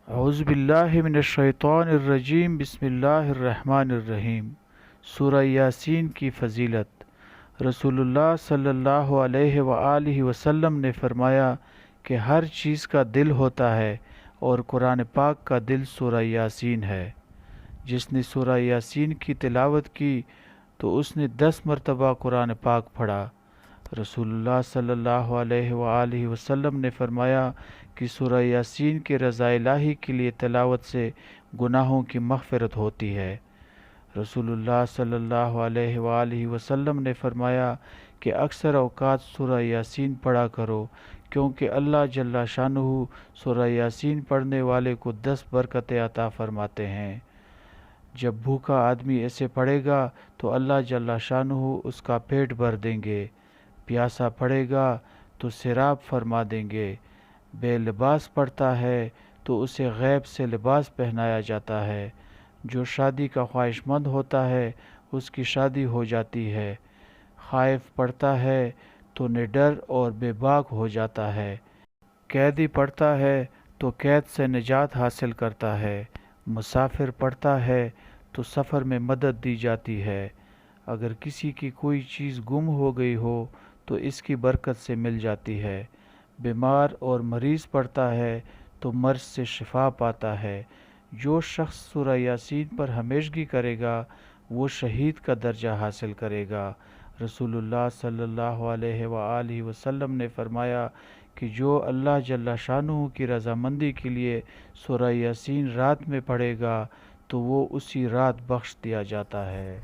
اعوذ باللہ من الشیطان الرجیم، بسم اللہ الرحمن الرحیم۔ سورہ یاسین کی فضیلت۔ رسول اللہ صلی اللہ علیہ وآلہ وسلم نے فرمایا کہ ہر چیز کا دل ہوتا ہے اور قرآن پاک کا دل سورہ یاسین ہے۔ جس نے سورہ یاسین کی تلاوت کی تو اس نے 10 مرتبہ قرآن پاک پڑھا۔ رسول اللہ صلی اللہ علیہ وآلہ وسلم نے فرمایا کہ سورہ یاسین کے رضا الہی کے لیے تلاوت سے گناہوں کی مغفرت ہوتی ہے۔ رسول اللہ صلی اللہ علیہ وآلہ وسلم نے فرمایا کہ اکثر اوقات سورہ یاسین پڑھا کرو، کیونکہ اللہ جل شانہ سورہ یاسین پڑھنے والے کو 10 برکتیں عطا فرماتے ہیں۔ جب بھوکا آدمی ایسے پڑھے گا تو اللہ جل شانہ اس کا پیٹ بھر دیں گے، پیاسا پڑھے گا تو سیراب فرما دیں گے، بے لباس پڑھتا ہے تو اسے غیب سے لباس پہنایا جاتا ہے، جو شادی کا خواہش مند ہوتا ہے اس کی شادی ہو جاتی ہے، خائف پڑھتا ہے تو نڈر اور بے باک ہو جاتا ہے، قیدی پڑھتا ہے تو قید سے نجات حاصل کرتا ہے، مسافر پڑھتا ہے تو سفر میں مدد دی جاتی ہے، اگر کسی کی کوئی چیز گم ہو گئی ہو تو اس کی برکت سے مل جاتی ہے، بیمار اور مریض پڑھتا ہے تو مرض سے شفا پاتا ہے، جو شخص سورہ یاسین پر ہمیشگی کرے گا وہ شہید کا درجہ حاصل کرے گا۔ رسول اللہ صلی اللہ علیہ وآلہ وسلم نے فرمایا کہ جو اللہ جل شانہ کی رضامندی کے لیے سورہ یاسین رات میں پڑھے گا تو وہ اسی رات بخش دیا جاتا ہے۔